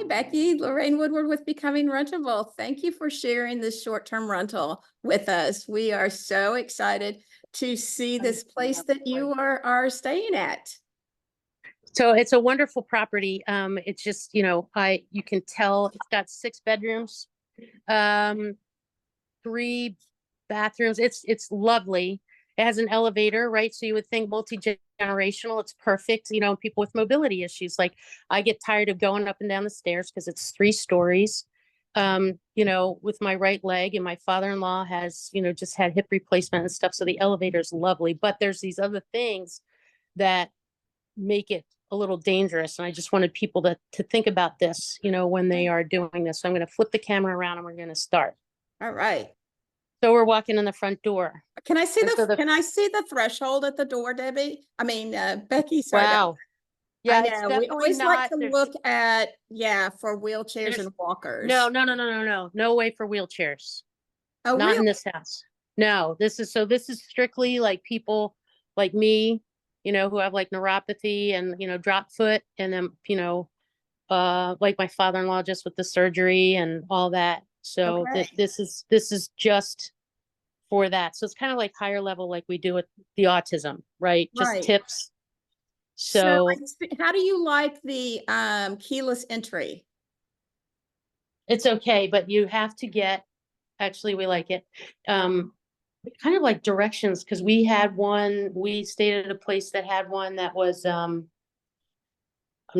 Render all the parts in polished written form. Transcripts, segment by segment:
Becky. Lorraine Woodward with Becoming Rentable. Thank you for sharing this short-term rental with us. We are so excited to see this place that you are staying at. So it's a wonderful property. It's just, you can tell it's got 6 bedrooms, 3 bathrooms. It's lovely. It has an elevator, right? So you would think multi-generational. It's perfect. People with mobility issues. Like I get tired of going up and down the stairs because it's 3 stories. With my right leg, and my father-in-law has, just had hip replacement and stuff. So the elevator is lovely, but there's these other things that make it a little dangerous. And I just wanted people to think about this, when they are doing this. So I'm going to flip the camera around and we're going to start. All right. So we're walking in the front door. Can I see can I see the threshold at the door, Debbie? Becky, sorry. Wow. Yeah, I know. We always like to look at, for wheelchairs and walkers. No way for wheelchairs. Oh, not really? in this house. No, this is strictly like people like me, who have like neuropathy and, drop foot, and then, like my father-in-law just with the surgery and all that. So Okay. this is just for that. So it's kind of like higher level, like we do with the autism, right? Just tips. So how do you like the keyless entry? It's okay, but you have to get, actually we like it, kind of like directions, because we stayed at a place that had one that was, I'm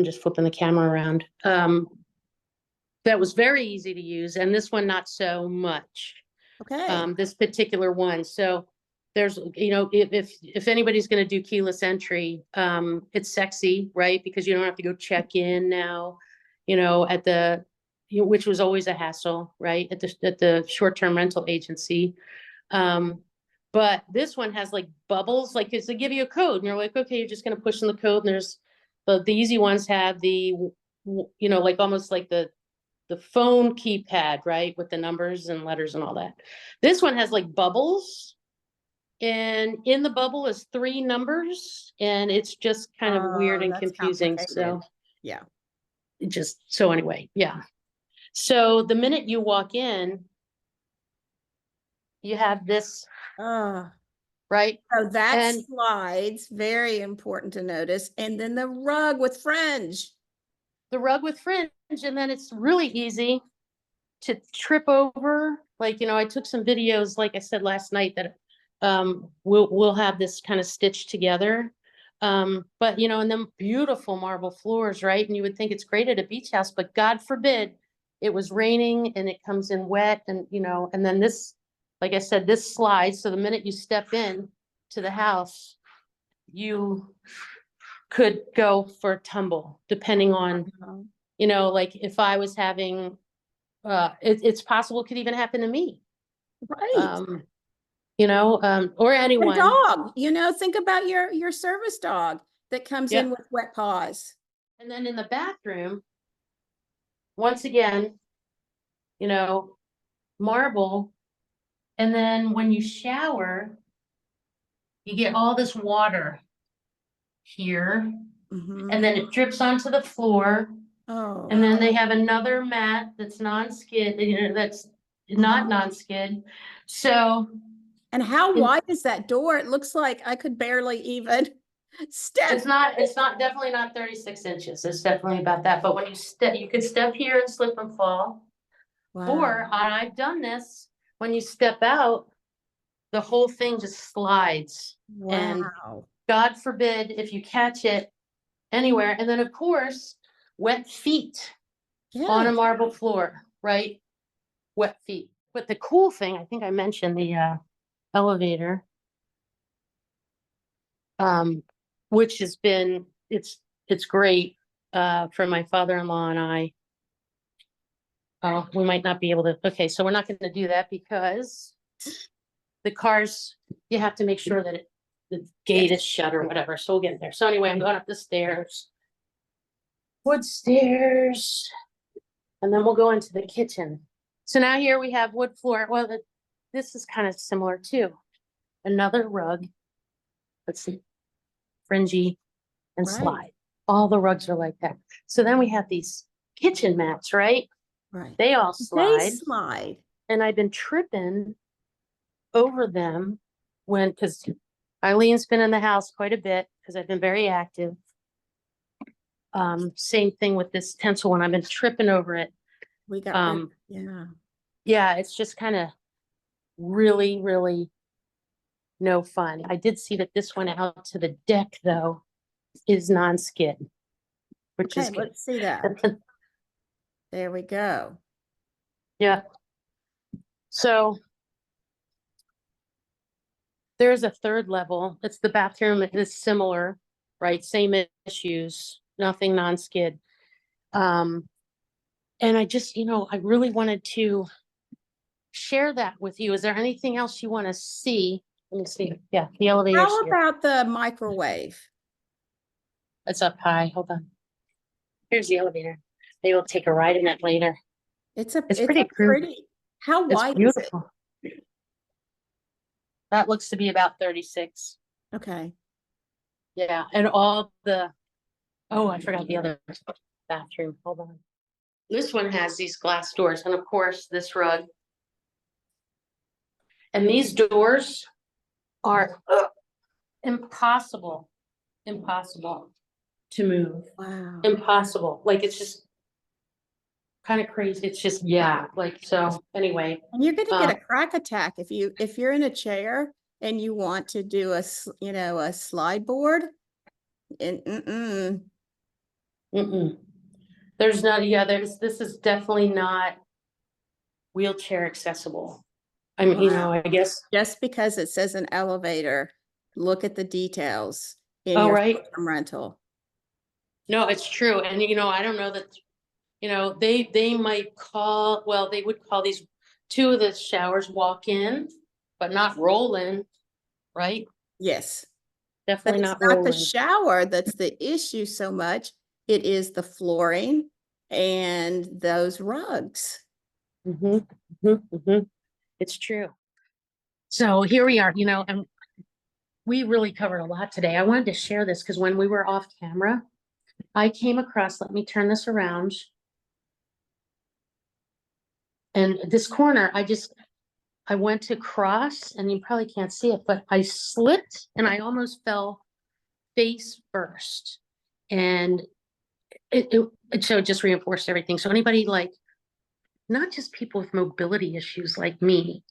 just flipping the camera around, that was very easy to use, and this one not so much. Okay. This particular one. So there's, if anybody's going to do keyless entry, it's sexy, right? Because you don't have to go check in now, at the, which was always a hassle, right? At the short-term rental agency. But this one has like bubbles, like they give you a code and you're like, okay, you're just going to push in the code. And there's the easy ones have the, like almost like the phone keypad, right? With the numbers and letters and all that. This one has like bubbles, and in the bubble is 3 numbers, and it's just kind of weird and confusing. So yeah. So anyway, yeah. So the minute you walk in, you have this, right? So that slides, very important to notice. And then the rug with fringe. The rug with fringe, and then it's really easy to trip over. Like, I took some videos, like I said last night, that we'll have this kind of stitched together. But and then beautiful marble floors, right? And you would think it's great at a beach house, but God forbid it was raining and it comes in wet, and and then this, like I said, this slides. So the minute you step in to the house, you could go for a tumble, depending on, like if I was having, it's possible it could even happen to me. Right. Or anyone. A dog, think about your service dog that comes in with wet paws. And then in the bathroom, once again, marble. And then when you shower, you get all this water here, and then it drips onto the floor. Oh. And then they have another mat that's non-skid, that's not non-skid. So. And how wide is that door? It looks like I could barely even step. It's definitely not 36 inches. It's definitely about that. But when you could step here and slip and fall. Wow. Or I've done this, when you step out, the whole thing just slides. Wow. And God forbid if you catch it anywhere. And then of course, wet feet on a marble floor, right? Wet feet. But the cool thing, I think I mentioned the elevator, which has been, it's great for my father-in-law and I. We might not be able to, okay, so we're not going to do that because the cars, you have to make sure that the gate is shut or whatever. So we'll get there. So anyway, I'm going up the stairs, wood stairs, and then we'll go into the kitchen. So now here we have wood floor. Well, this is kind of similar too. Another rug. Let's see, fringy and slide. All the rugs are like that. So then we have these kitchen mats, right? Right. They all They slide, slide. and I've been tripping over them because Eileen's been in the house quite a bit because I've been very active. Same thing with this tinsel one. I've been tripping over it. We got rid, yeah. Yeah, it's just kind of really, really no fun. I did see that this one out to the deck though is non-skid, which Okay, is good. let's see that. There we go. Yeah. So there's a third level. It's the bathroom. It is similar, right? Same issues, nothing non-skid. And I just, I really wanted to share that with you. Is there anything else you want to see? Let me see. Yeah, the elevator's How here. about the microwave? It's up high. Hold on. Here's the elevator. Maybe we'll take a ride in it later. It's It's a pretty pretty. How It's wide is it? beautiful. That looks to be about 36. Okay. Yeah, and oh, I forgot the other bathroom. Hold on. This one has these glass doors, and of course, this rug. And these doors are impossible to move. Wow. Impossible. Like, it's just kind of crazy. It's just, yeah, like, so anyway. And you're going to get a crack attack if you're in a chair and you want to do a slide board. And There's not, yeah, this is definitely not wheelchair accessible. I mean, wow. I guess. Just because it says an elevator, look at the details in Oh, your right. short-term rental. No, it's true. And, I don't know that, they might they would call these two of the showers walk in, but not roll in, right? Yes. But Definitely it's not not the roll in. shower that's the issue so much. It is the flooring and those rugs. It's true. So here we are, and we really covered a lot today. I wanted to share this because when we were off camera, I came across, let me turn this around. And this corner, I went to cross, and you probably can't see it, but I slipped and I almost fell face first. And it just reinforced everything. So anybody not just people with mobility issues like me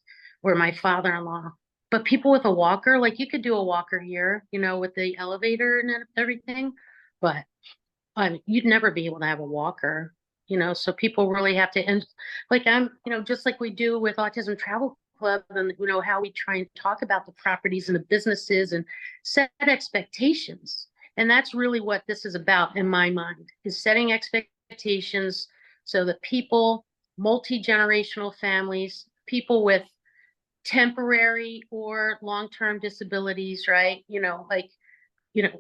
or my father-in-law, but people with a walker, like you could do a walker here, with the elevator and everything, but you'd never be able to have a walker, so people really have to, and like just like we do with Autism Travel Club, and how we try and talk about the properties and the businesses and set expectations. And that's really what this is about in my mind, is setting expectations so that people, multi-generational families, people with temporary or long-term disabilities, right?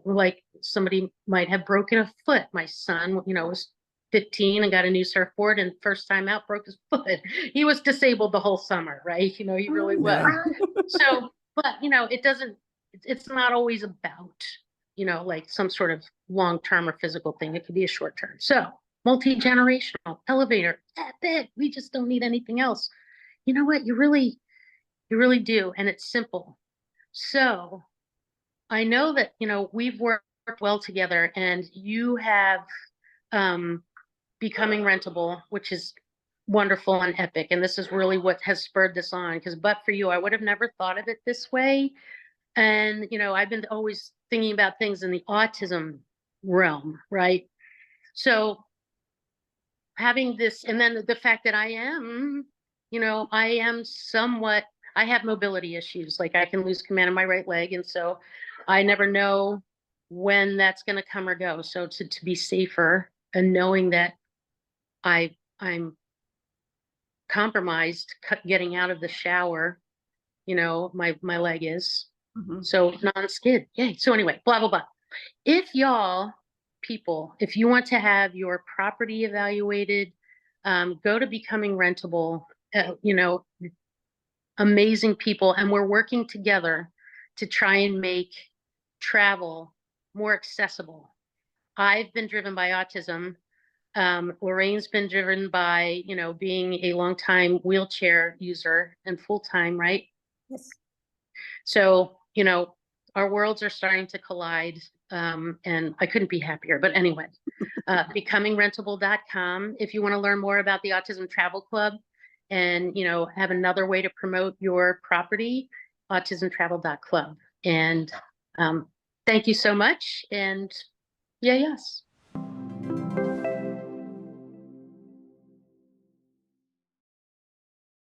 Like somebody might have broken a foot. My son, was 15 and got a new surfboard, and first time out broke his foot. He was disabled the whole summer, right? He really was. So, but it's not always about, like some sort of long-term or physical thing. It could be a short-term. So multi-generational elevator, that's it. We just don't need anything else. You know what? You really do. And it's simple. So I know that, we've worked well together, and you have becoming rentable, which is wonderful and epic. And this is really what has spurred this on, because but for you, I would have never thought of it this way. And, I've been always thinking about things in the autism realm, right? So having this, and then the fact that I am somewhat, I have mobility issues. Like I can lose command of my right leg. And so I never know when that's going to come or go. So to be safer and knowing that I'm compromised getting out of the shower, my leg is. So non-skid. Yay. So anyway, blah, blah, blah. If y'all people, if you want to have your property evaluated, go to Becoming Rentable, amazing people. And we're working together to try and make travel more accessible. I've been driven by autism. Lorraine's been driven by, you know, being a longtime wheelchair user and full-time, right? Yes. So, you know, our worlds are starting to collide, and I couldn't be happier. But anyway, becomingrentable.com if you want to learn more about the Autism Travel Club and, you know, have another way to promote your property, autismtravel.club. And thank you so much. And yeah, yes.